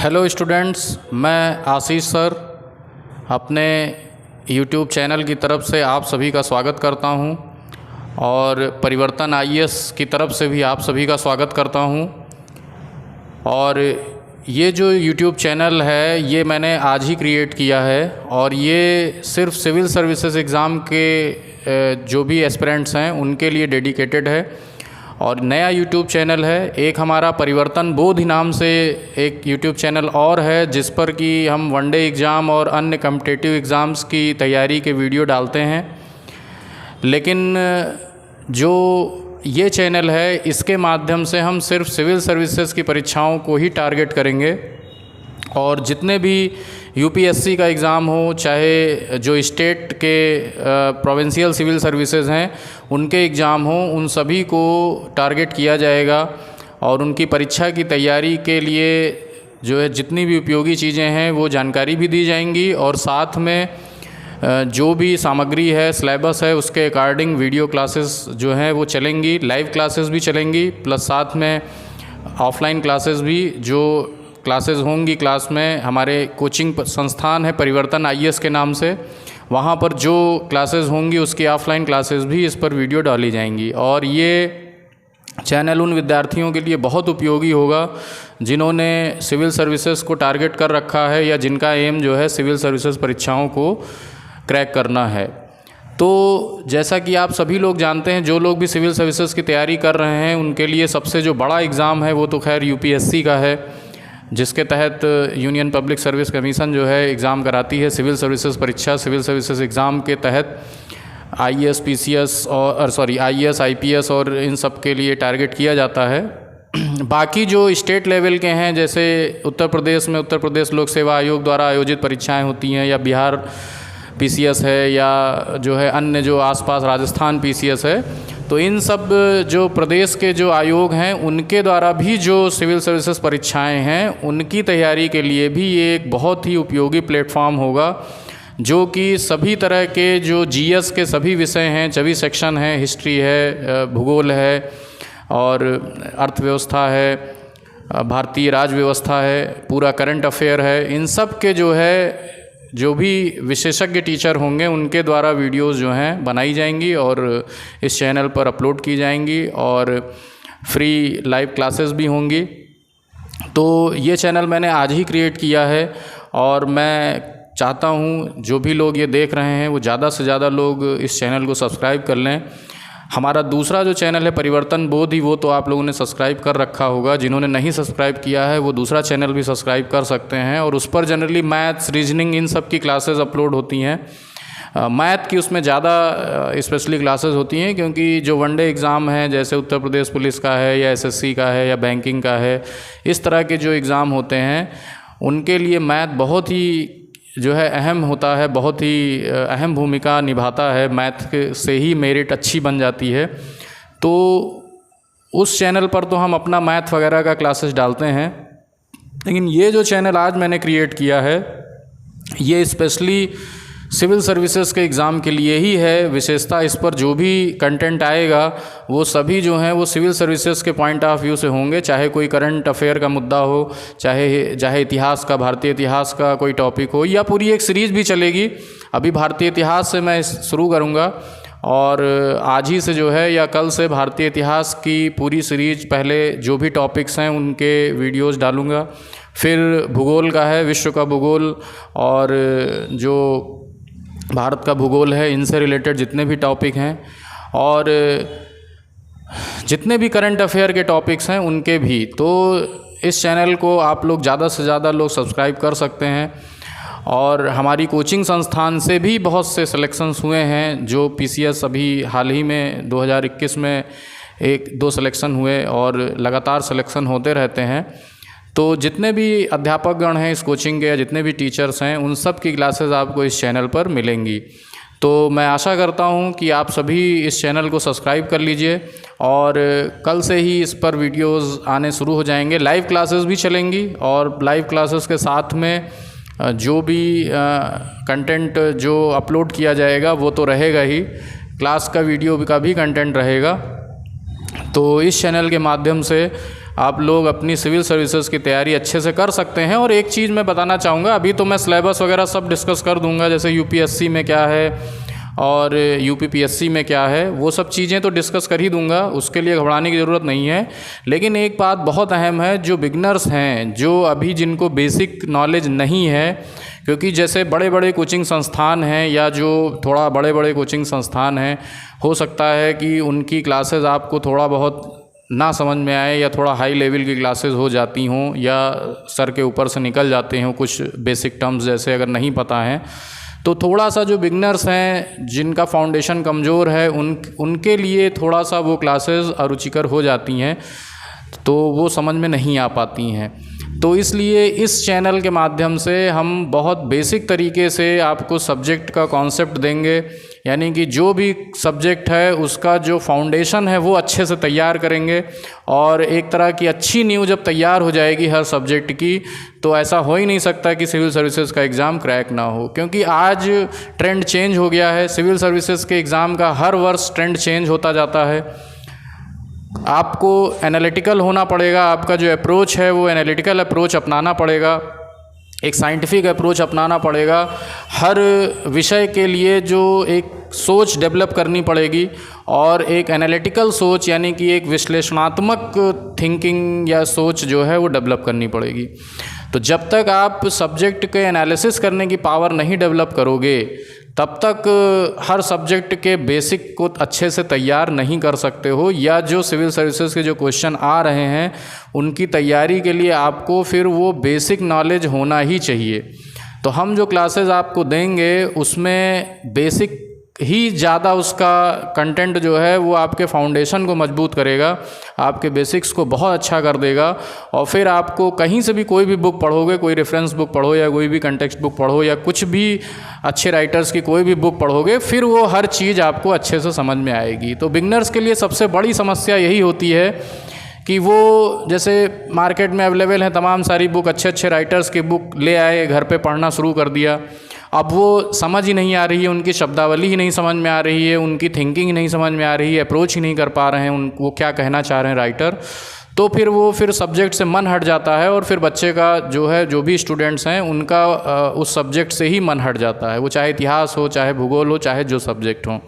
Hello students, मैं आशीष sir अपने YouTube channel की तरफ से आप सभी का स्वागत करता हूं और परिवर्तन आईएएस की तरफ से भी आप सभी का स्वागत करता हूं। और ये जो यूट्यूब चैनल है ये मैंने आज ही क्रिएट किया है और ये सिर्फ सिविल सर्विसेज एग्ज़ाम के जो भी एस्पिरेंट्स हैं उनके लिए डेडिकेटेड है। और नया यूट्यूब चैनल है, एक हमारा परिवर्तन बोध नाम से एक यूट्यूब चैनल और है जिस पर कि हम वनडे एग्ज़ाम और अन्य कॉम्पिटिटिव एग्ज़ाम्स की तैयारी के वीडियो डालते हैं। लेकिन जो ये चैनल है इसके माध्यम से हम सिर्फ सिविल सर्विसेज की परीक्षाओं को ही टारगेट करेंगे और जितने भी यूपीएससी का एग्ज़ाम हो, चाहे जो स्टेट के प्रोविंशियल सिविल सर्विसेज हैं उनके एग्ज़ाम हो, उन सभी को टारगेट किया जाएगा और उनकी परीक्षा की तैयारी के लिए जो है जितनी भी उपयोगी चीज़ें हैं वो जानकारी भी दी जाएंगी और साथ में जो भी सामग्री है, सिलेबस है, उसके अकॉर्डिंग वीडियो क्लासेस जो हैं वो चलेंगी, लाइव क्लासेस भी चलेंगी, प्लस साथ में ऑफलाइन क्लासेस भी जो क्लासेस होंगी। क्लास में हमारे कोचिंग संस्थान है परिवर्तन आईएएस के नाम से, वहाँ पर जो क्लासेस होंगी उसकी ऑफलाइन क्लासेस भी इस पर वीडियो डाली जाएंगी। और ये चैनल उन विद्यार्थियों के लिए बहुत उपयोगी होगा जिन्होंने सिविल सर्विसेज को टारगेट कर रखा है या जिनका एम जो है सिविल सर्विसेज परीक्षाओं को क्रैक करना है। तो जैसा कि आप सभी लोग जानते हैं, जो लोग भी सिविल सर्विसेज की तैयारी कर रहे हैं उनके लिए सबसे जो बड़ा एग्ज़ाम है वो तो खैर यूपीएससी का है, जिसके तहत यूनियन पब्लिक सर्विस कमीशन जो है एग्ज़ाम कराती है सिविल सर्विसेज परीक्षा। सिविल सर्विसेज एग्ज़ाम के तहत आईएएस, पीसीएस और आईएएस, आईपीएस और इन सब के लिए टारगेट किया जाता है। बाकी जो स्टेट लेवल के हैं, जैसे उत्तर प्रदेश में उत्तर प्रदेश लोक सेवा आयोग द्वारा आयोजित परीक्षाएं होती हैं, या बिहार पीसीएस है, या जो है अन्य जो आसपास राजस्थान पीसीएस है, तो इन सब जो प्रदेश के जो आयोग हैं उनके द्वारा भी जो सिविल सर्विसेज परीक्षाएं हैं उनकी तैयारी के लिए भी ये एक बहुत ही उपयोगी प्लेटफॉर्म होगा, जो कि सभी तरह के जो जीएस के सभी विषय हैं, सभी सेक्शन हैं, हिस्ट्री है, भूगोल है और अर्थव्यवस्था है, भारतीय राज व्यवस्था है, पूरा करंट अफेयर है, इन सब के जो है जो भी विशेषज्ञ टीचर होंगे उनके द्वारा वीडियोस जो हैं बनाई जाएंगी और इस चैनल पर अपलोड की जाएंगी और फ्री लाइव क्लासेस भी होंगी। तो ये चैनल मैंने आज ही क्रिएट किया है और मैं चाहता हूँ जो भी लोग ये देख रहे हैं वो ज़्यादा से ज़्यादा लोग इस चैनल को सब्सक्राइब कर लें। हमारा दूसरा जो चैनल है परिवर्तन बोध, वो तो आप लोगों ने सब्सक्राइब कर रखा होगा। जिन्होंने नहीं सब्सक्राइब किया है वो दूसरा चैनल भी सब्सक्राइब कर सकते हैं और उस पर जनरली मैथ्स, रीजनिंग, इन सब की क्लासेस अपलोड होती हैं। मैथ की उसमें ज़्यादा स्पेशली क्लासेस होती हैं क्योंकि जो वनडे एग्ज़ाम हैं जैसे उत्तर प्रदेश पुलिस का है या एसएससी का है या बैंकिंग का है, इस तरह के जो एग्ज़ाम होते हैं उनके लिए मैथ बहुत ही जो है अहम होता है, बहुत ही अहम भूमिका निभाता है। मैथ से ही मेरिट अच्छी बन जाती है। तो उस चैनल पर तो हम अपना मैथ वगैरह का क्लासेस डालते हैं, लेकिन ये जो चैनल आज मैंने क्रिएट किया है ये स्पेशली सिविल सर्विसेज के एग्ज़ाम के लिए ही है। विशेषता इस पर जो भी कंटेंट आएगा वो सभी जो हैं वो सिविल सर्विसेज के पॉइंट ऑफ व्यू से होंगे, चाहे कोई करंट अफेयर का मुद्दा हो, चाहे इतिहास का, भारतीय इतिहास का कोई टॉपिक हो, या पूरी एक सीरीज़ भी चलेगी। अभी भारतीय इतिहास से मैं शुरू करूँगा और आज ही से जो है या कल से भारतीय इतिहास की पूरी सीरीज, पहले जो भी टॉपिक्स हैं उनके वीडियोज़ डालूँगा। फिर भूगोल का है, विश्व का भूगोल और जो भारत का भूगोल है, इनसे रिलेटेड जितने भी टॉपिक हैं और जितने भी करंट अफेयर के टॉपिक्स हैं उनके भी। तो इस चैनल को आप लोग ज़्यादा से ज़्यादा लोग सब्सक्राइब कर सकते हैं। और हमारी कोचिंग संस्थान से भी बहुत से सिलेक्शंस हुए हैं, जो पीसीएस अभी हाल ही में 2021 में 1-2 सिलेक्शन हुए और लगातार सिलेक्शन होते रहते हैं। तो जितने भी अध्यापकगण हैं इस कोचिंग के या जितने भी टीचर्स हैं उन सब की क्लासेस आपको इस चैनल पर मिलेंगी। तो मैं आशा करता हूं कि आप सभी इस चैनल को सब्सक्राइब कर लीजिए और कल से ही इस पर वीडियोस आने शुरू हो जाएंगे। लाइव क्लासेस भी चलेंगी और लाइव क्लासेस के साथ में जो भी कंटेंट जो अपलोड किया जाएगा वो तो रहेगा ही, क्लास का वीडियो का भी कंटेंट रहेगा। तो इस चैनल के माध्यम से आप लोग अपनी सिविल सर्विसेज की तैयारी अच्छे से कर सकते हैं। और एक चीज़ मैं बताना चाहूँगा, अभी तो मैं सिलेबस वगैरह सब डिस्कस कर दूँगा, जैसे यूपीएससी में क्या है और यूपीपीएससी में क्या है, वो सब चीज़ें तो डिस्कस कर ही दूंगा, उसके लिए घबराने की ज़रूरत नहीं है। लेकिन एक बात बहुत अहम है, जो बिगनर्स हैं, जो अभी जिनको बेसिक नॉलेज नहीं है, क्योंकि जैसे बड़े बड़े कोचिंग संस्थान हैं या जो थोड़ा बड़े बड़े कोचिंग संस्थान हैं, हो सकता है कि उनकी क्लासेस आपको थोड़ा बहुत ना समझ में आए या थोड़ा हाई लेवल की क्लासेस हो जाती हों या सर के ऊपर से निकल जाते हों कुछ बेसिक टर्म्स जैसे अगर नहीं पता है, तो थोड़ा सा जो बिगनर्स हैं जिनका फाउंडेशन कमज़ोर है उनके लिए थोड़ा सा वो क्लासेस अरुचिकर हो जाती हैं, तो वो समझ में नहीं आ पाती हैं। तो इसलिए इस चैनल के माध्यम से हम बहुत बेसिक तरीके से आपको सब्जेक्ट का कॉन्सेप्ट देंगे, यानी कि जो भी सब्जेक्ट है उसका जो फाउंडेशन है वो अच्छे से तैयार करेंगे। और एक तरह की अच्छी नींव जब तैयार हो जाएगी हर सब्जेक्ट की, तो ऐसा हो ही नहीं सकता कि सिविल सर्विसेज का एग्ज़ाम क्रैक ना हो, क्योंकि आज ट्रेंड चेंज हो गया है। सिविल सर्विसेज के एग्ज़ाम का हर वर्ष ट्रेंड चेंज होता जाता है। आपको एनालिटिकल होना पड़ेगा, आपका जो अप्रोच है वो एनालिटिकल अप्रोच अपनाना पड़ेगा, एक साइंटिफिक अप्रोच अपनाना पड़ेगा। हर विषय के लिए जो एक सोच डेवलप करनी पड़ेगी और एक एनालिटिकल सोच यानी कि एक विश्लेषणात्मक थिंकिंग या सोच जो है वो डेवलप करनी पड़ेगी। तो जब तक आप सब्जेक्ट के एनालिसिस करने की पावर नहीं डेवलप करोगे, तब तक हर सब्जेक्ट के बेसिक को अच्छे से तैयार नहीं कर सकते हो, या जो सिविल सर्विसेज के जो क्वेश्चन आ रहे हैं उनकी तैयारी के लिए आपको फिर वो बेसिक नॉलेज होना ही चाहिए। तो हम जो क्लासेस आपको देंगे उसमें बेसिक ही ज़्यादा उसका कंटेंट जो है वो आपके फाउंडेशन को मजबूत करेगा, आपके बेसिक्स को बहुत अच्छा कर देगा। और फिर आपको कहीं से भी कोई भी बुक पढ़ोगे, कोई रेफरेंस बुक पढ़ो या कोई भी कंटेक्स्ट बुक पढ़ो या कुछ भी अच्छे राइटर्स की कोई भी बुक पढ़ोगे, फिर वो हर चीज़ आपको अच्छे से समझ में आएगी। तो बिगनर्स के लिए सबसे बड़ी समस्या यही होती है कि वो जैसे मार्केट में अवेलेबल हैं तमाम सारी बुक, अच्छे अच्छे राइटर्स की बुक ले आए, घर पे पढ़ना शुरू कर दिया। अब वो समझ ही नहीं आ रही है, उनकी शब्दावली ही नहीं समझ में आ रही है, उनकी थिंकिंग ही नहीं समझ में आ रही है, अप्रोच ही नहीं कर पा रहे हैं वो क्या कहना चाह रहे हैं राइटर। तो फिर सब्जेक्ट से मन हट जाता है और फिर बच्चे का जो है, जो भी स्टूडेंट्स हैं उनका उस सब्जेक्ट से ही मन हट जाता है, वो चाहे इतिहास हो, चाहे भूगोल हो, चाहे जो सब्जेक्ट हो।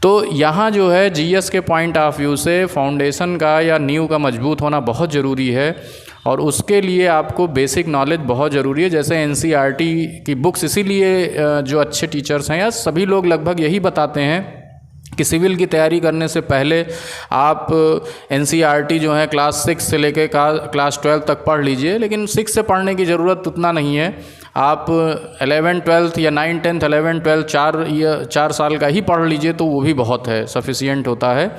तो यहाँ जो है जीएस के पॉइंट ऑफ व्यू से फाउंडेशन का या नींव का मजबूत होना बहुत ज़रूरी है, और उसके लिए आपको बेसिक नॉलेज बहुत ज़रूरी है। जैसे एनसीईआरटी की बुक्स, इसीलिए जो अच्छे टीचर्स हैं या सभी लोग लगभग यही बताते हैं कि सिविल की तैयारी करने से पहले आप एनसीईआरटी जो है क्लास 6 से लेकर क्लास 12 तक पढ़ लीजिए। लेकिन 6 से पढ़ने की ज़रूरत उतना नहीं है, आप 11 12 या 9 10 11 12 4 साल का ही पढ़ लीजिए तो वो भी बहुत है, सफिशिएंट होता है।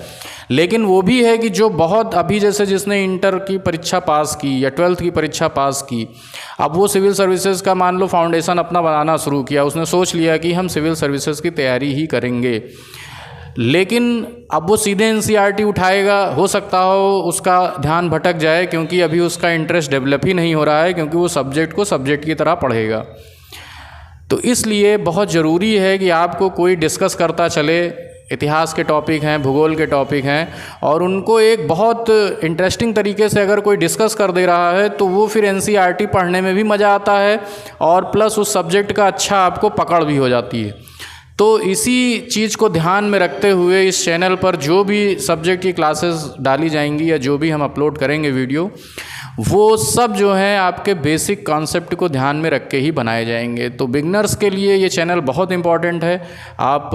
लेकिन वो भी है कि जो बहुत अभी जैसे जिसने इंटर की परीक्षा पास की या 12th की परीक्षा पास की, अब वो सिविल सर्विसेज का मान लो फाउंडेशन अपना बनाना शुरू किया, उसने सोच लिया कि हम सिविल सर्विसेज की तैयारी ही करेंगे, लेकिन अब वो सीधे एनसीईआरटी उठाएगा, हो सकता हो उसका ध्यान भटक जाए, क्योंकि अभी उसका इंटरेस्ट डेवलप ही नहीं हो रहा है, क्योंकि वो सब्जेक्ट को सब्जेक्ट की तरह पढ़ेगा। तो इसलिए बहुत ज़रूरी है कि आपको कोई डिस्कस करता चले, इतिहास के टॉपिक हैं, भूगोल के टॉपिक हैं, और उनको एक बहुत इंटरेस्टिंग तरीके से अगर कोई डिस्कस कर दे रहा है तो वो फिर एनसीईआरटी पढ़ने में भी मज़ा आता है और प्लस उस सब्जेक्ट का अच्छा आपको पकड़ भी हो जाती है। तो इसी चीज़ को ध्यान में रखते हुए इस चैनल पर जो भी सब्जेक्ट की क्लासेस डाली जाएंगी या जो भी हम अपलोड करेंगे वीडियो, वो सब जो है आपके बेसिक कॉन्सेप्ट को ध्यान में रख के ही बनाए जाएंगे। तो बिगनर्स के लिए ये चैनल बहुत इम्पॉर्टेंट है। आप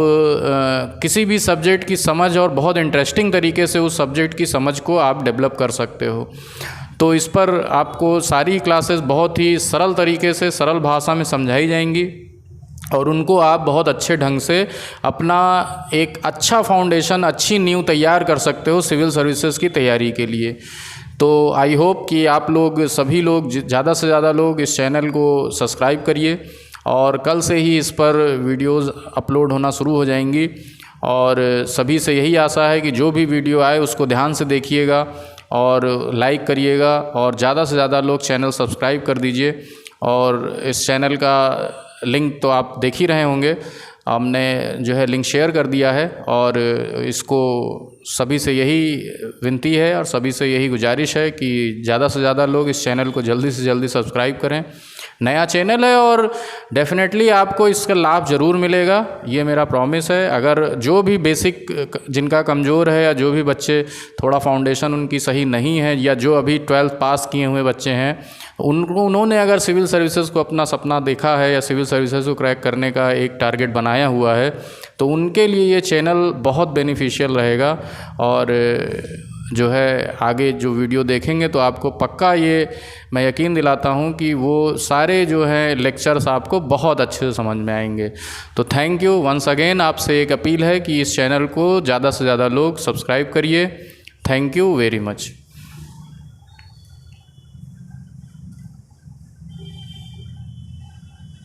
किसी भी सब्जेक्ट की समझ और बहुत इंटरेस्टिंग तरीके से उस सब्जेक्ट की समझ को आप डेवलप कर सकते हो। तो इस पर आपको सारी क्लासेस बहुत ही सरल तरीके से, सरल भाषा में समझाई जाएंगी और उनको आप बहुत अच्छे ढंग से अपना एक अच्छा फाउंडेशन, अच्छी नींव तैयार कर सकते हो सिविल सर्विसेज की तैयारी के लिए। तो आई होप कि आप लोग सभी लोग ज़्यादा से ज़्यादा लोग इस चैनल को सब्सक्राइब करिए, और कल से ही इस पर वीडियोज़ अपलोड होना शुरू हो जाएंगी। और सभी से यही आशा है कि जो भी वीडियो आए उसको ध्यान से देखिएगा और लाइक करिएगा, और ज़्यादा से ज़्यादा लोग चैनल सब्सक्राइब कर दीजिए। और इस चैनल का लिंक तो आप देख ही रहे होंगे, हमने जो है लिंक शेयर कर दिया है और इसको सभी से यही विनती है और सभी से यही गुजारिश है कि ज़्यादा से ज़्यादा लोग इस चैनल को जल्दी से जल्दी सब्सक्राइब करें। नया चैनल है और डेफिनेटली आपको इसका लाभ ज़रूर मिलेगा, ये मेरा प्रॉमिस है। अगर जो भी बेसिक जिनका कमज़ोर है या जो भी बच्चे थोड़ा फाउंडेशन उनकी सही नहीं है या जो अभी 12th पास किए हुए बच्चे हैं उन्होंने अगर सिविल सर्विसेज को अपना सपना देखा है या सिविल सर्विसेज को क्रैक करने का एक टारगेट बनाया हुआ है तो उनके लिए ये चैनल बहुत बेनिफिशियल रहेगा। और जो है आगे जो वीडियो देखेंगे तो आपको पक्का ये मैं यकीन दिलाता हूँ कि वो सारे जो हैं लेक्चर्स आपको बहुत अच्छे से समझ में आएंगे। तो थैंक यू वंस अगेन। आपसे एक अपील है कि इस चैनल को ज़्यादा से ज़्यादा लोग सब्सक्राइब करिए। Thank you very much.